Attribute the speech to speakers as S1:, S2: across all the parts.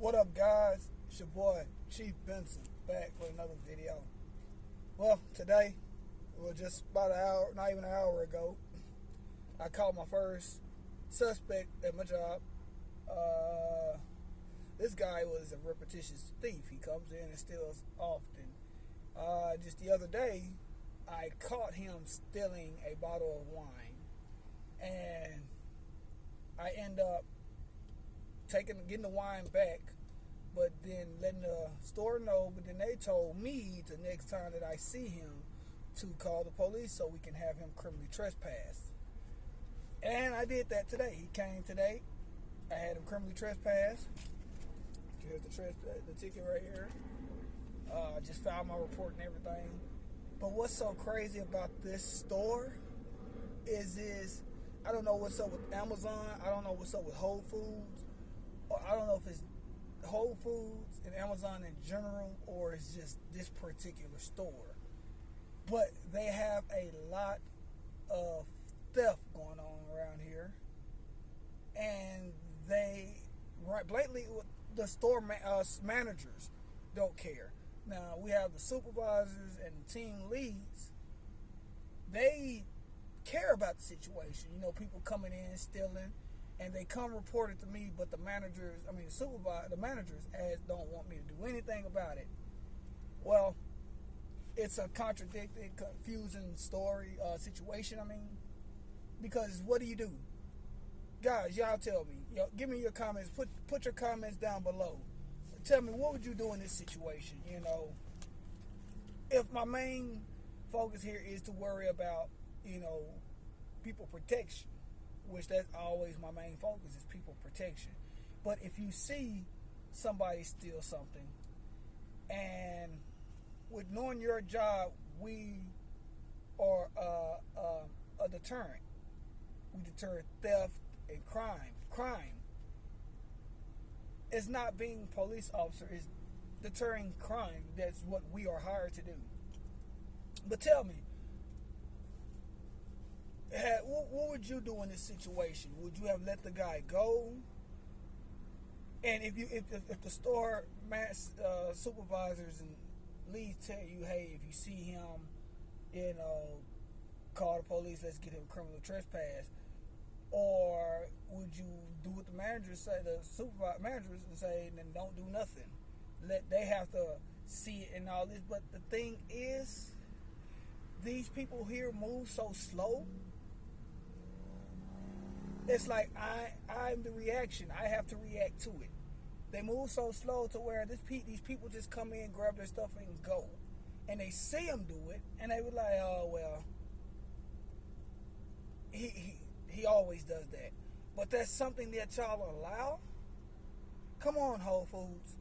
S1: What up, guys? It's your boy Chief Benson back with another video. Well, today, well, just about an hour, not even an hour ago, I caught my first suspect at my job. This guy was a repetitious thief. He comes in and steals often. Just the other day, I caught him stealing a bottle of wine, and I end up getting the wine back, but then letting the store know. But then they told me the next time that I see him to call the police so we can have him criminally trespassed. And I did that today. He came today. I had him criminally trespassed. Here's the ticket right here. I just filed my report and everything. But what's so crazy about this store is I don't know what's up with Amazon. I don't know what's up with Whole Foods. Or I don't know if it's Whole Foods and Amazon in general, or it's just this particular store. But they have a lot of theft going on around here, and they blatantly, the store managers don't care. Now we have the supervisors and the team leads. They care about the situation. You know, people coming in stealing, and they come report it to me. But the managers, the managers don't want me to do anything about it. Well, it's a contradicting, confusing situation. Because what do you do? Guys, y'all tell me. Give me your comments. Put your comments down below. Tell me, what would you do in this situation? You know, if my main focus here is to worry about, people protection, which that's always my main focus, is people protection. But if you see somebody steal something, and with knowing your job, we are a deterrent. We deter theft and crime. Crime is not being a police officer, it's deterring crime. That's what we are hired to do. But tell me, what would you do in this situation? Would you have let the guy go? And if the store supervisors and leads tell you, hey, if you see him, call the police, let's get him criminal trespass. Or would you do what the managers say, the managers, and say, then don't do nothing? They have to see it and all this. But the thing is, these people here move so slow. It's like I'm the reaction. I have to react to it. They move so slow to where these people just come in, grab their stuff, and go. And they see them do it, and they were like, oh, well, he always does that. But that's something that y'all allow? Come on, Whole Foods.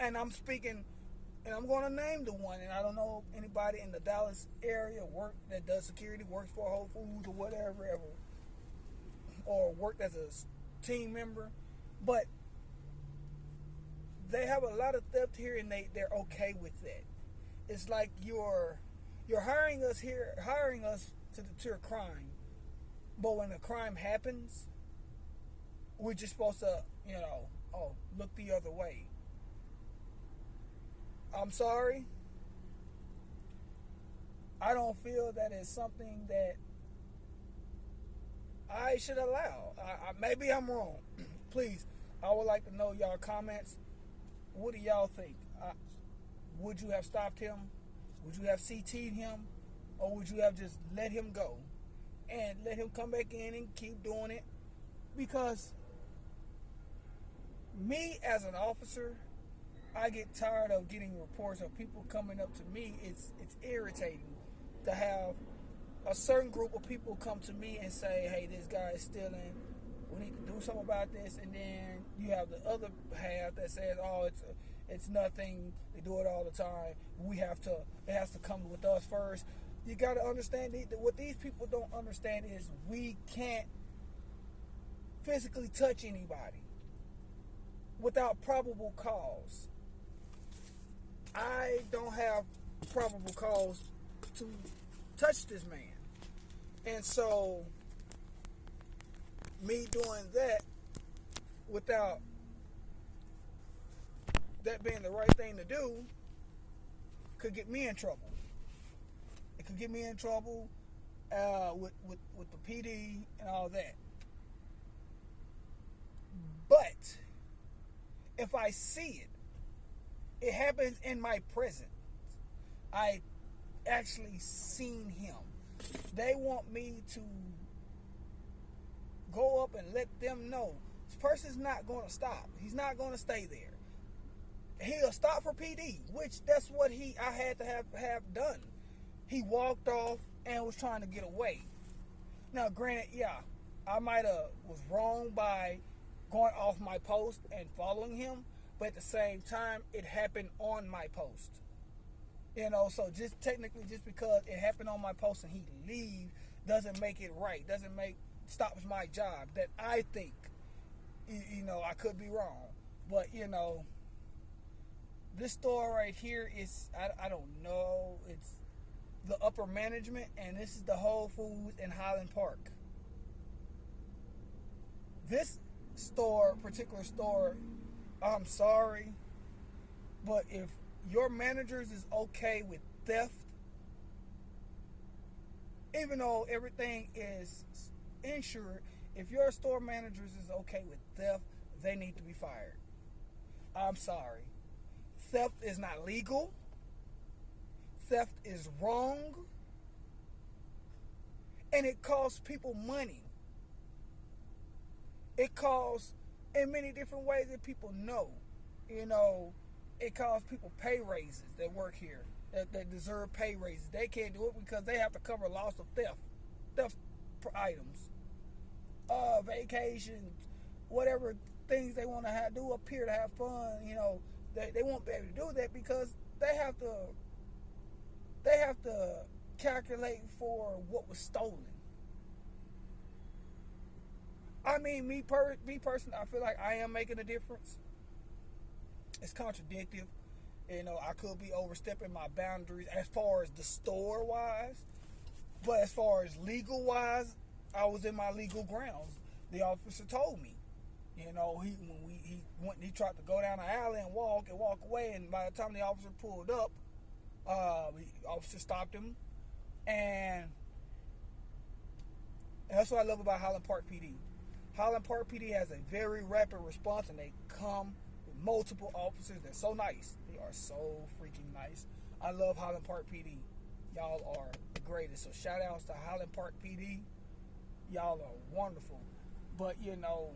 S1: And I'm speaking, and I'm going to name the one, and I don't know anybody in the Dallas area that does security, works for Whole Foods or whatever, or worked as a team member. But they have a lot of theft here, and they're okay with that. It's like you're hiring us to deter crime. But when a crime happens, we're just supposed to, look the other way. I'm sorry. I don't feel that it's something that I should allow. Maybe I'm wrong. Please, I would like to know y'all comments. What do y'all think? Would you have stopped him? Would you have CT'd him? Or would you have just let him go and let him come back in and keep doing it? Because me as an officer, I get tired of getting reports of people coming up to me. It's irritating to have a certain group of people come to me and say, hey, this guy is stealing, we need to do something about this. And then you have the other half that says, oh, it's nothing, they do it all the time, it has to come with us first. You got to understand that what these people don't understand is we can't physically touch anybody without probable cause. I don't have probable cause to touch this man. And so, me doing that without that being the right thing to do could get me in trouble. It could get me in trouble with the PD and all that. But if I see it, it happens in my presence. I actually seen him. They want me to go up and let them know this person's not going to stop. He's not going to stay there. He'll stop for PD, which that's what I had to have done. He walked off and was trying to get away. Now, granted, yeah, I might have was wrong by going off my post and following him, but at the same time, it happened on my post. You know, so just technically, just because it happened on my post and he leave doesn't make it right. Stops my job. That I think, you know, I could be wrong, but you know, this store right here is I don't know. It's the upper management, and this is the Whole Foods in Highland Park. This particular store, I'm sorry, but if your managers is okay with theft, even though everything is insured, if your store managers is okay with theft, they need to be fired. I'm sorry. Theft is not legal. Theft is wrong. And it costs people money. It costs in many different ways that people know. You know, it costs people pay raises that work here, that deserve pay raises. They can't do it because they have to cover loss of theft items, vacations, whatever things they want to do up here to have fun. You know, they won't be able to do that because they have to calculate for what was stolen. I mean, me personally, I feel like I am making a difference. It's contradictory. You know, I could be overstepping my boundaries as far as the store wise, but as far as legal wise, I was in my legal grounds. The officer told me, you know, he tried to go down the alley and walk away, and by the time the officer pulled up, the officer stopped him, and that's what I love about Highland Park PD. Highland Park PD has a very rapid response, and they come with multiple officers. They're so nice. They are so freaking nice. I love Highland Park PD. Y'all are the greatest. So shout outs to Highland Park PD. Y'all are wonderful. But you know,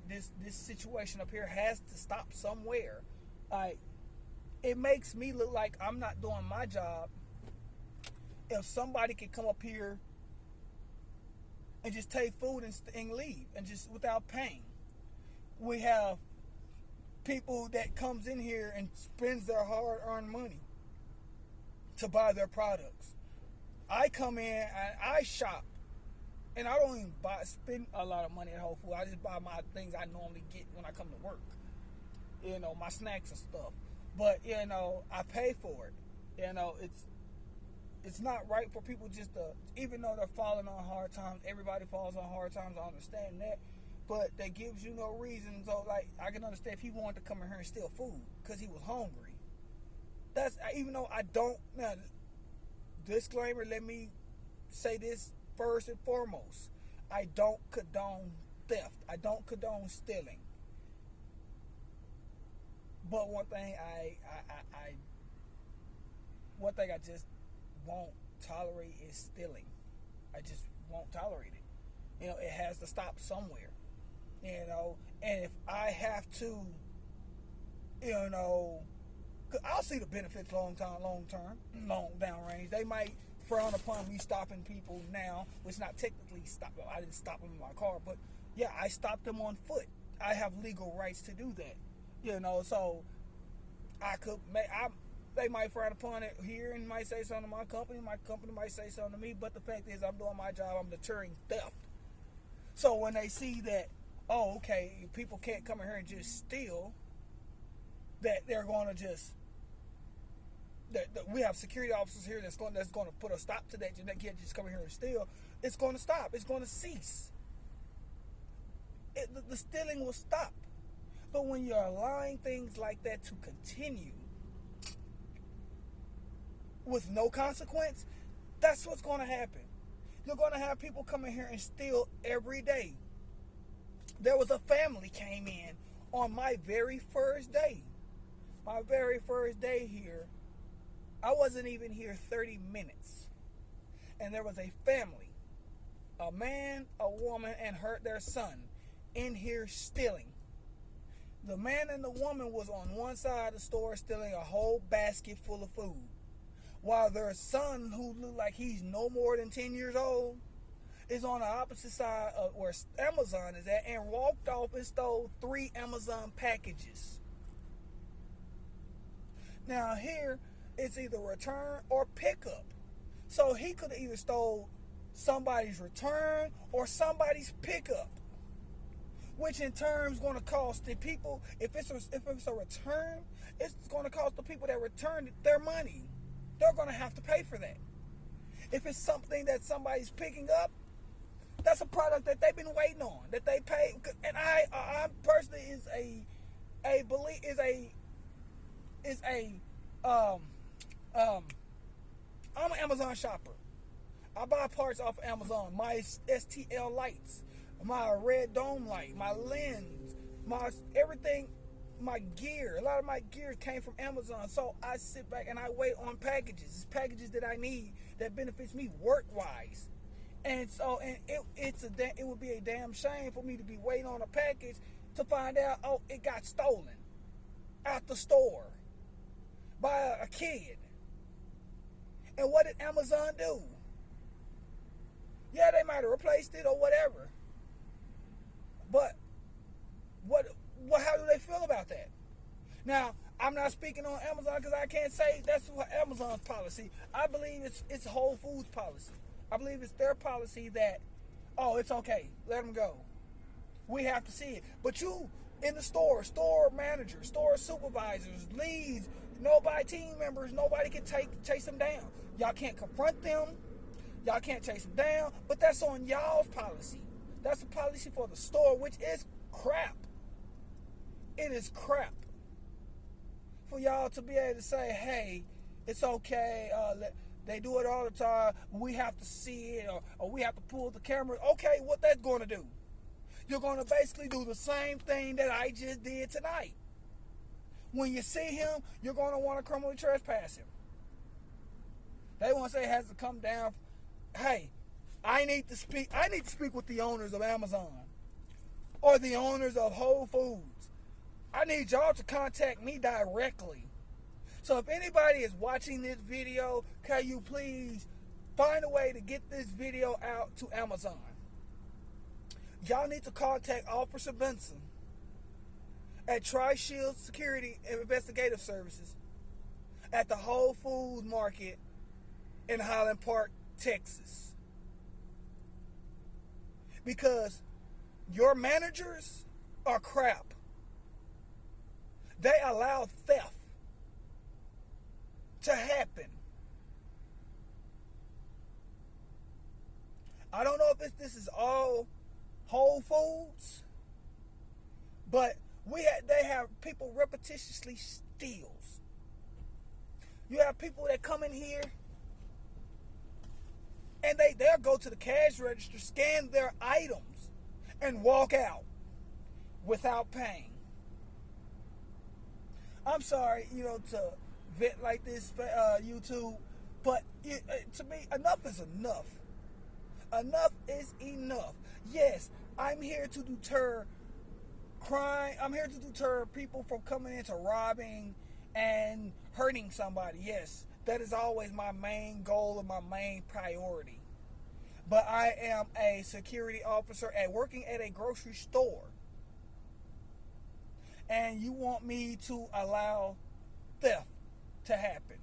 S1: this situation up here has to stop somewhere. It makes me look like I'm not doing my job if somebody can come up here and just take food and leave, and just without paying. We have people that comes in here and spends their hard-earned money to buy their products. I come in and I shop, and I don't even spend a lot of money at Whole Foods. I just buy my things I normally get when I come to work. You know, my snacks and stuff. But you know, I pay for it. You know, it's not right for people just to, even though they're falling on hard times, everybody falls on hard times, I understand that, but that gives you no reason. So like, I can understand if he wanted to come in here and steal food because he was hungry. That's, even though I don't, now, disclaimer, let me say this first and foremost, I don't condone theft. I don't condone stealing. But one thing I just won't tolerate is stealing. I just won't tolerate it. You know, it has to stop somewhere. You know, and if I have to, you know, cause I'll see the benefits long down range. They might frown upon me stopping people now, which not technically stop. I didn't stop them in my car, but yeah, I stopped them on foot. I have legal rights to do that. You know, so they might frown upon it here and might say something to my company might say something to me, but the fact is I'm doing my job, I'm deterring theft. So when they see that, oh, okay, people can't come in here and just steal, that they're going to just, that we have security officers here that's going to put a stop to that. You can't just come in here and steal. It's going to stop. It's going to cease. The stealing will stop. But when you're allowing things like that to continue with no consequence, that's what's going to happen. You're going to have people come in here and steal every day. There was a family came in on my very first day. My very first day here. I wasn't even here 30 minutes. And there was a family, a man, a woman, and their son in here stealing. The man and the woman was on one side of the store stealing a whole basket full of food, while their son, who looked like he's no more than 10 years old, is on the opposite side of where Amazon is at and walked off and stole 3 Amazon packages. Now here, it's either return or pickup. So he could have either stole somebody's return or somebody's pickup, which in turn is going to cost the people, if it's a return, it's going to cost the people that returned it their money. They're going to have to pay for that. If it's something that somebody's picking up, that's a product that they've been waiting on, that they pay. And I personally I'm an Amazon shopper. I buy parts off of Amazon. My STL lights, my red dome light, my lens, my everything, my gear. A lot of my gear came from Amazon. So I sit back and I wait on packages. It's packages that I need that benefits me work-wise. And so, it would be a damn shame for me to be waiting on a package to find out, oh, it got stolen out the store by a kid. And what did Amazon do? Yeah, they might have replaced it or whatever. But how do they feel about that? Now, I'm not speaking on Amazon because I can't say that's what Amazon's policy. I believe it's Whole Foods policy. I believe it's their policy that, oh, it's okay, let them go. We have to see it. But you, in the store managers, store supervisors, leads, nobody, team members, nobody can chase them down. Y'all can't confront them. Y'all can't chase them down. But that's on y'all's policy. That's a policy for the store, which is crap. It is crap. For y'all to be able to say, hey, it's okay, they do it all the time, we have to see it, or we have to pull the camera. Okay, what that's going to do? You're going to basically do the same thing that I just did tonight. When you see him, you're going to want to criminally trespass him. They want to say it has to come down. Hey, I need to speak with the owners of Amazon or the owners of Whole Foods. I need y'all to contact me directly. So if anybody is watching this video, can you please find a way to get this video out to Amazon? Y'all need to contact Officer Benson at Tri-Shield Security and Investigative Services at the Whole Foods Market in Highland Park, Texas. Because your managers are crap. They allow theft to happen. I don't know if this is all Whole Foods, but they have people repetitiously steals. You have people that come in here and they'll go to the cash register, scan their items, and walk out without paying. I'm sorry, to vent like this, YouTube, but to me, enough is enough. Enough is enough. Yes, I'm here to deter crime. I'm here to deter people from coming into robbing and hurting somebody. Yes, that is always my main goal and my main priority. But I am a security officer working at a grocery store. And you want me to allow theft to happen.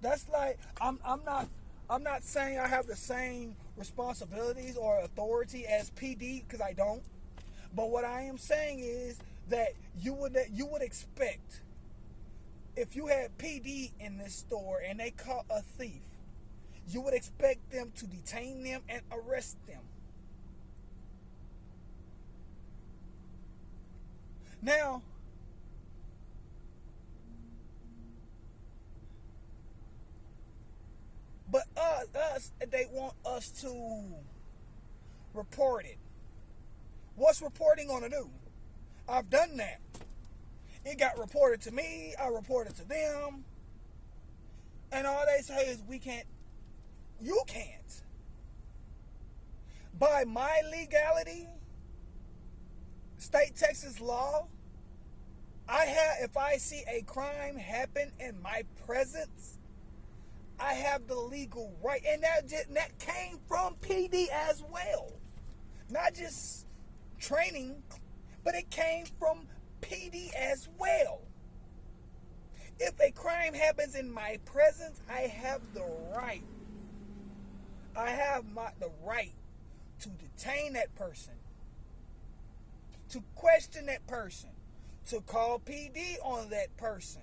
S1: That's like, I'm not saying I have the same responsibilities or authority as PD, because I don't. But what I am saying is that you would expect, if you had PD in this store and they caught a thief, you would expect them to detain them and arrest them. Now, but they want us to report it. What's reporting gonna do? I've done that. It got reported to me. I reported to them. And all they say is we can't. You can't. By my legality, state Texas law, if I see a crime happen in my presence, I have the legal right. And that came from PD as well. Not just training, but it came from PD as well. If a crime happens in my presence, I have the right. I have the right to detain that person, to question that person, to call PD on that person.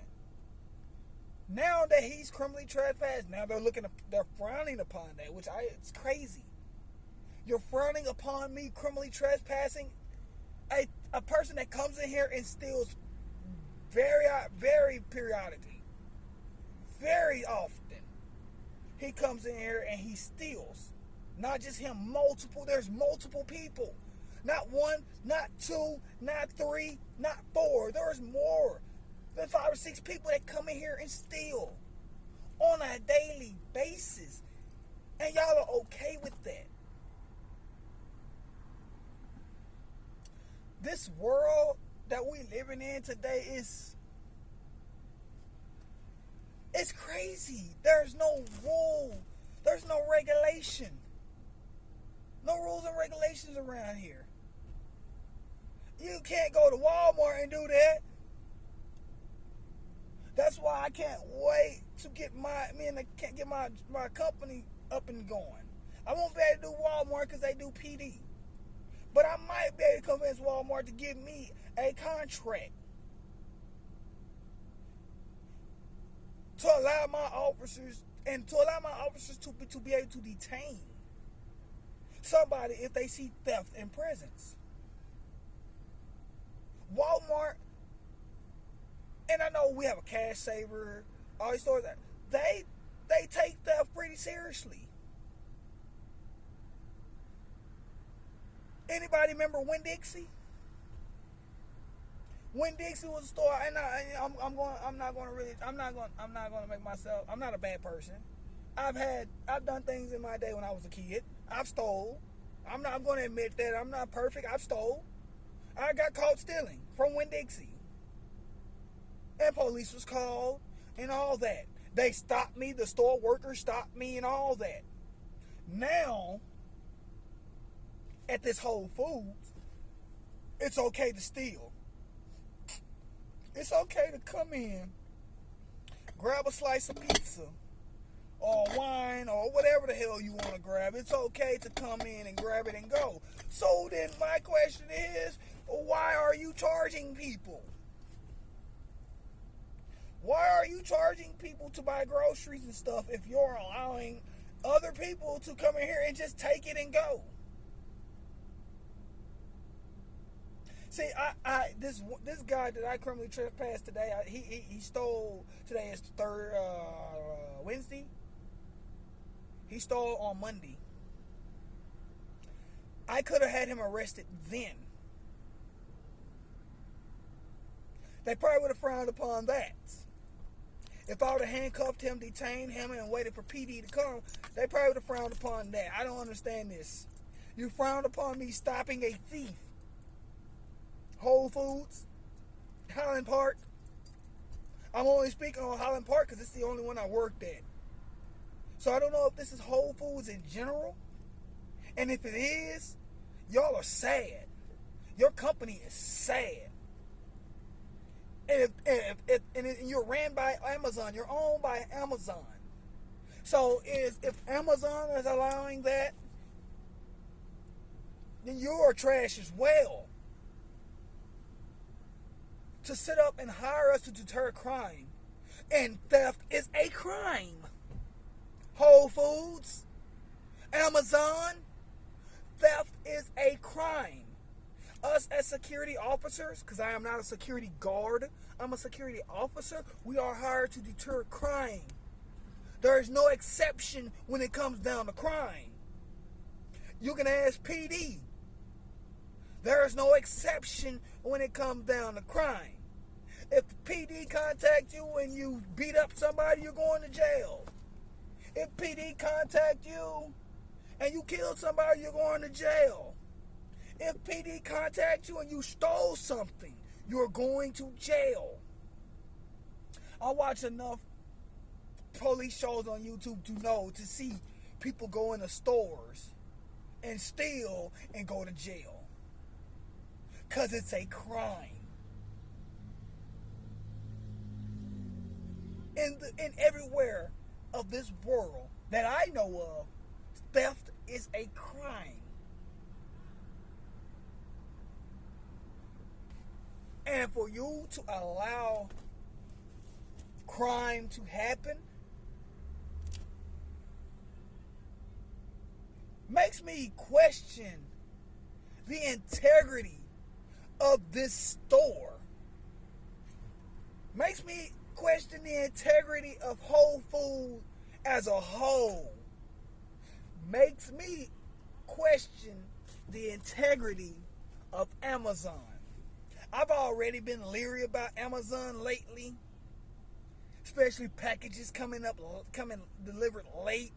S1: Now that he's criminally trespassed, now they're frowning upon that, it's crazy. You're frowning upon me criminally trespassing a person that comes in here and steals very, very periodically, very often. He comes in here and he steals. Not just him, there's multiple people. Not one, not two, not three, not four. There's more than 5 or 6 people that come in here and steal on a daily basis. And y'all are okay with that. This world that we living in today it's crazy. There's no rule. There's no regulation. No rules and regulations around here. You can't go to Walmart and do that. That's why I can't wait to get my company up and going. I won't be able to do Walmart because they do PD. But I might be able to convince Walmart to give me a contract to allow my officers to be able to detain somebody if they see theft in presence. Walmart, and I know we have a Cash Saver, all these stores, they take theft pretty seriously. Anybody remember Winn-Dixie? Winn-Dixie was a store, and I'm not a bad person. I've done things in my day when I was a kid. I've stole. I'm going to admit that I'm not perfect. I've stole. I got caught stealing from Winn-Dixie, and police was called and all that. They stopped me. The store workers stopped me and all that. Now, at this Whole Foods, it's okay to steal. It's okay to come in, grab a slice of pizza or wine or whatever the hell you want to grab. It's okay to come in and grab it and go. So then my question is, why are you charging people? Why are you charging people to buy groceries and stuff if you're allowing other people to come in here and just take it and go? See, this guy that I criminally trespassed today, he stole. Today is Wednesday. He stole on Monday. I could have had him arrested then. They probably would have frowned upon that. If I would have handcuffed him, detained him, and waited for PD to come, they probably would have frowned upon that. I don't understand this. You frowned upon me stopping a thief. Whole Foods, Highland Park. I'm only speaking on Highland Park because it's the only one I worked at. So I don't know if this is Whole Foods in general. And if it is, y'all are sad. Your company is sad. And you're ran by Amazon. You're owned by Amazon. So if Amazon is allowing that, then you are trash as well. To sit up and hire us to deter crime. And theft is a crime. Whole Foods, Amazon, theft is a crime. us as security officers, because I am not a security guard, I'm a security officer, we are hired to deter crime. There is no exception when it comes down to crime. You can ask PD. There is no exception when it comes down to crime. If PD contact you and you beat up somebody, you're going to jail. If PD contact you and you kill somebody, you're going to jail. If PD contact you and you stole something, you're going to jail. I watch enough police shows on YouTube to see people go into stores and steal and go to jail. Because it's a crime. In everywhere of this world that I know of, theft is a crime. And for you to allow crime to happen makes me question the integrity of this store. Makes me question the integrity of Whole Foods as a whole. Makes me question the integrity of Amazon. I've already been leery about Amazon lately, especially packages coming delivered late.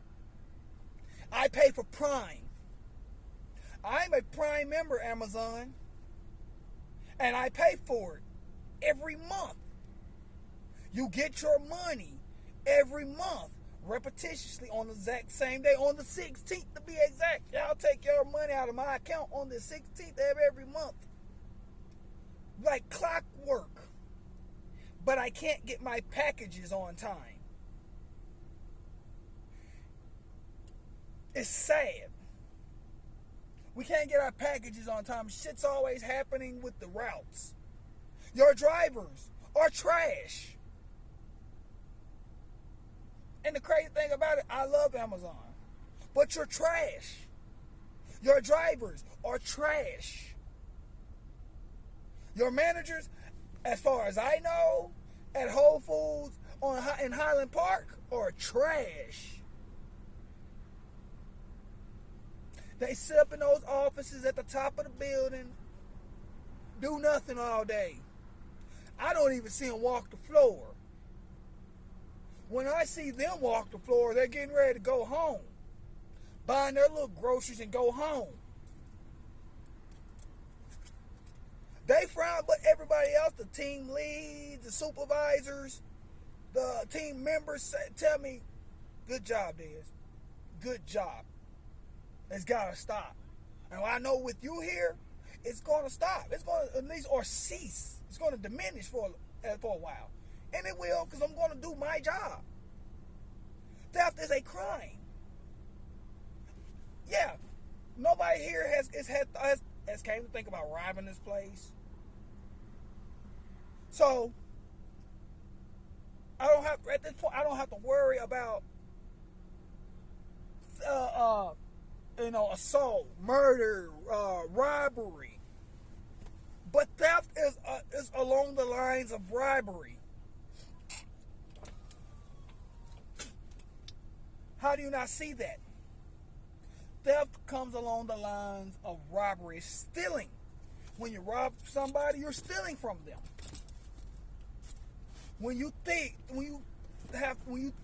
S1: I pay for Prime. I'm a Prime member, Amazon, and I pay for it every month. You get your money every month, repetitiously on the exact same day, on the 16th to be exact. Y'all take your money out of my account on the 16th of every month. Like clockwork. But I can't get my packages on time. It's sad. We can't get our packages on time. Shit's always happening with the routes. Your drivers are trash. And the crazy thing about it, I love Amazon. But you're trash. Your drivers are trash. Your managers, as far as I know, at Whole Foods in Highland Park, are trash. They sit up in those offices at the top of the building, do nothing all day. I don't even see them walk the floor. When I see them walk the floor, they're getting ready to go home, buying their little groceries and go home. They frown, but everybody else, the team leads, the supervisors, the team members tell me, good job, Dez. Good job. It's got to stop. And I know with you here, it's going to stop. It's going to at least, or cease. It's going to diminish for a while. And it will, because I'm going to do my job. Theft is a crime. Yeah. Nobody here has came to think about robbing this place. So, at this point, I don't have to worry about, assault, murder, robbery. But theft is along the lines of robbery. How do you not see that? Theft comes along the lines of robbery, stealing. When you rob somebody, you're stealing from them. When you theft, when you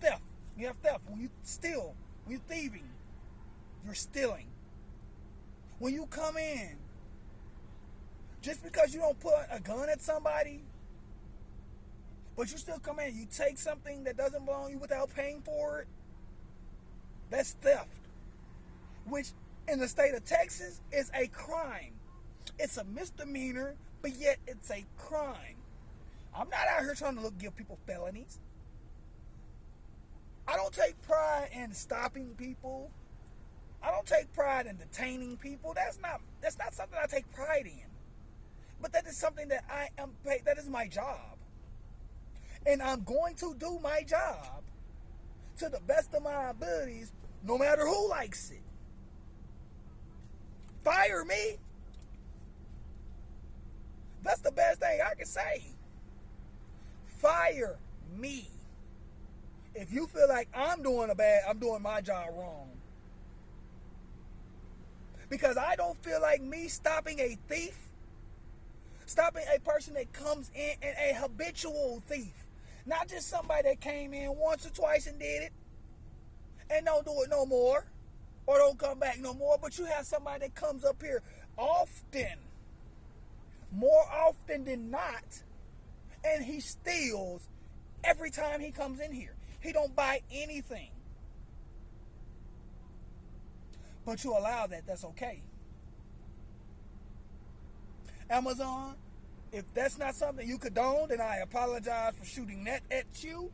S1: steal, when you're thieving, you're stealing. When you come in, just because you don't put a gun at somebody, but you still come in, you take something that doesn't belong to you without paying for it, that's theft. Which, in the state of Texas, is a crime. It's a misdemeanor, but yet it's a crime. I'm not out here trying to give people felonies. I don't take pride in stopping people. I don't take pride in detaining people. That's not something I take pride in. But that is something that I am paid. That is my job. And I'm going to do my job to the best of my abilities, no matter who likes it. Fire me. That's the best thing I can say. Fire me. If you feel like I'm doing my job wrong. Because I don't feel like me stopping a thief, stopping a person that comes in and a habitual thief. Not just somebody that came in once or twice and did it and don't do it no more or don't come back no more. But you have somebody that comes up here often, more often than not, and he steals every time he comes in here. He don't buy anything. But you allow that, that's okay. Amazon, if that's not something you condone, then I apologize for shooting that at you.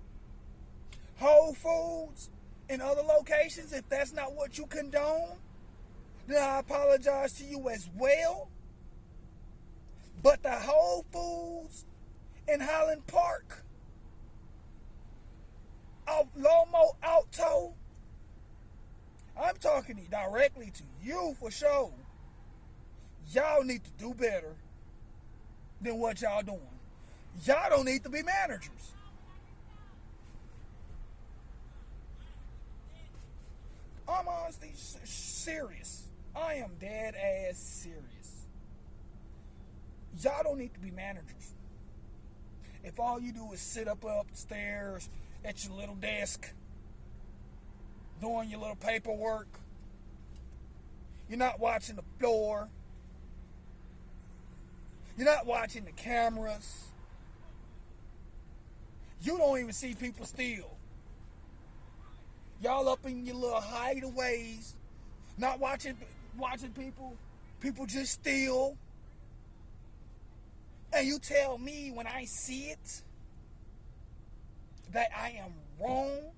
S1: Whole Foods and other locations, if that's not what you condone, then I apologize to you as well. But the Whole Foods in Highland Park, of Lomo Alto, I'm talking directly to you for sure. Y'all need to do better than what y'all doing. Y'all don't need to be managers. I'm honestly serious. I am dead ass serious. Y'all don't need to be managers. If all you do is sit up upstairs at your little desk, doing your little paperwork, you're not watching the floor, you're not watching the cameras, you don't even see people steal. Y'all up in your little hideaways, not watching people just steal. And you tell me when I see it that I am wrong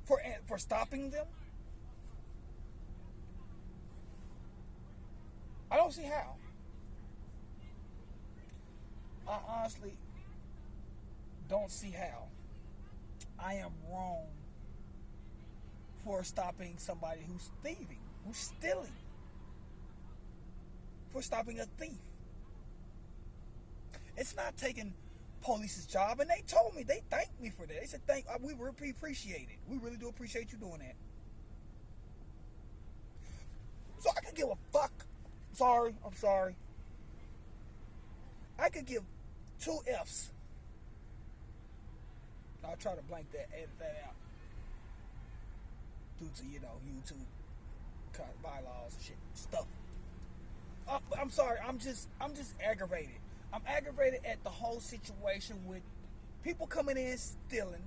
S1: for stopping them? I don't see how. I honestly don't see how I am wrong for stopping somebody who's thieving, who's stealing, for stopping a thief. It's not taking police's job, and they told me, they thanked me for that. They said, we really appreciate it. We really do appreciate you doing that. So I could give a fuck. I'm sorry. I could give 2 F's. I'll try to blank that, edit that out. Due to, YouTube bylaws and shit, stuff. I'm sorry, I'm just aggravated. I'm aggravated at the whole situation with people coming in stealing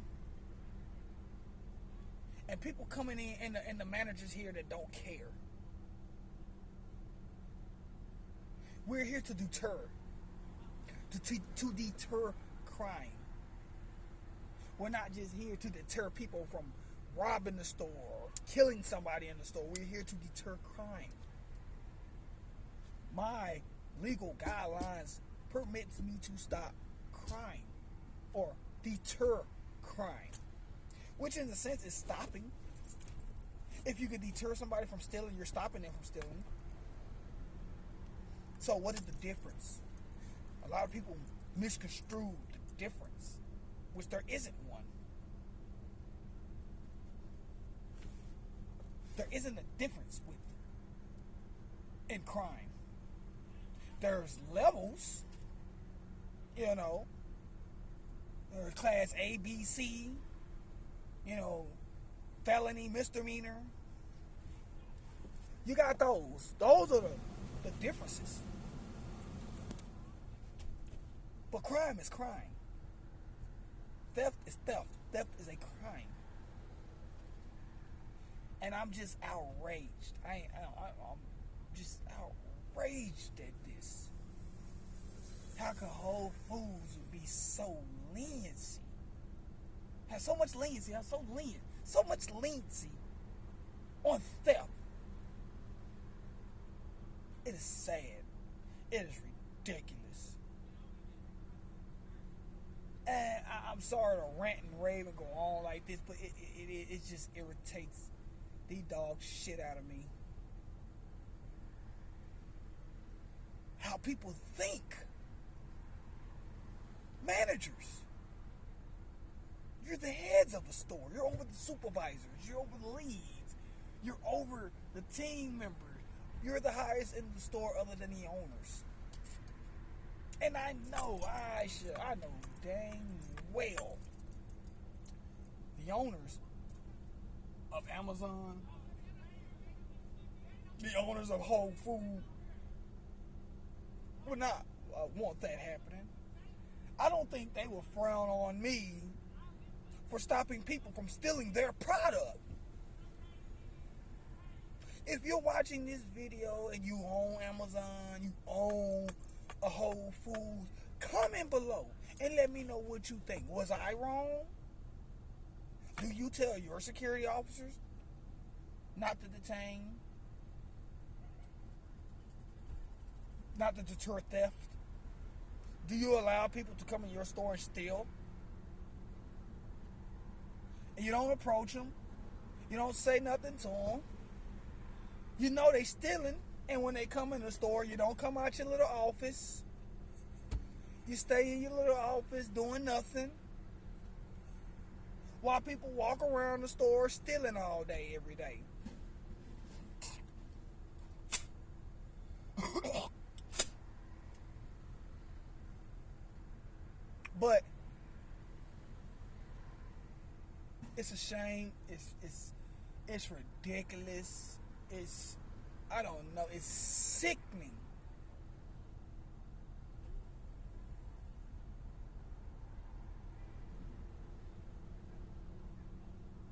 S1: and people coming in and the managers here that don't care. We're here to deter. To deter crime. We're not just here to deter people from robbing the store or killing somebody in the store. We're here to deter crime. My legal guidelines permits me to stop crime or deter crime, which in a sense is stopping. If you could deter somebody from stealing, you're stopping them from stealing. So what is the difference? A lot of people misconstrue the difference, which there isn't one. There isn't a difference in crime. There's levels, there's class A, B, C, felony, misdemeanor. You got those. Those are the differences. But crime is crime. Theft is theft. Theft is a crime. And I'm just outraged. I'm just outraged at this. How could Whole Foods be so leniency? Have so much leniency. I'm so lenient. So much leniency on theft. It is sad. It is ridiculous. And I'm sorry to rant and rave and go on like this, but it just irritates the dog shit out of me. how people think. Managers. You're the heads of the store. You're over the supervisors. You're over the leads. You're over the team members. You're the highest in the store other than the owners. And I know dang well the owners of Amazon, the owners of Whole Foods would not want that happening. I don't think they will frown on me for stopping people from stealing their product. If you're watching this video and you own Amazon, you own a Whole Foods, comment below and let me know what you think. Was I wrong? Do you tell your security officers not to detain, not to deter theft? Do you allow people to come in your store and steal? And you don't approach them. You don't say nothing to them. You know they stealing, and when they come in the store, you don't come out your little office. You stay in your little office doing nothing while people walk around the store stealing all day, every day. But it's a shame. It's ridiculous. I don't know. It's sickening.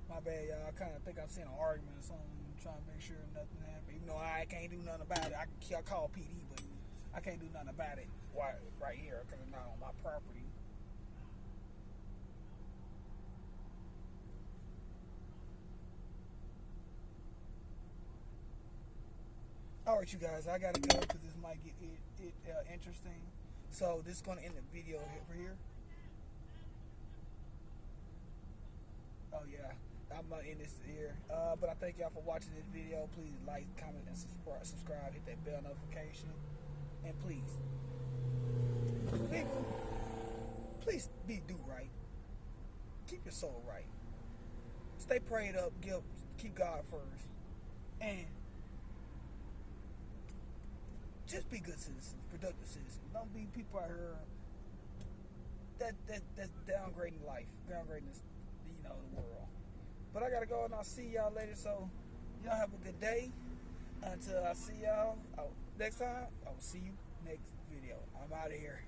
S1: My bad, y'all. I kind of think I've seen an argument or something. I'm trying to make sure nothing happened. Even though I can't do nothing about it. I call PD, but I can't do nothing about it right here because it's not on my property. Alright, you guys, I gotta go because this might get interesting. So this is gonna end the video here. Oh yeah, I'm gonna end this here. But I thank y'all for watching this video. Please like, comment, and subscribe. Hit that bell notification, and please do right. Keep your soul right. Stay prayed up. Keep God first, and just be good citizens, productive citizens. Don't be people out here that's downgrading life, downgrading this, the world. But I gotta go, and I'll see y'all later. So y'all have a good day. Until I see y'all next time, I will see you next video. I'm out of here.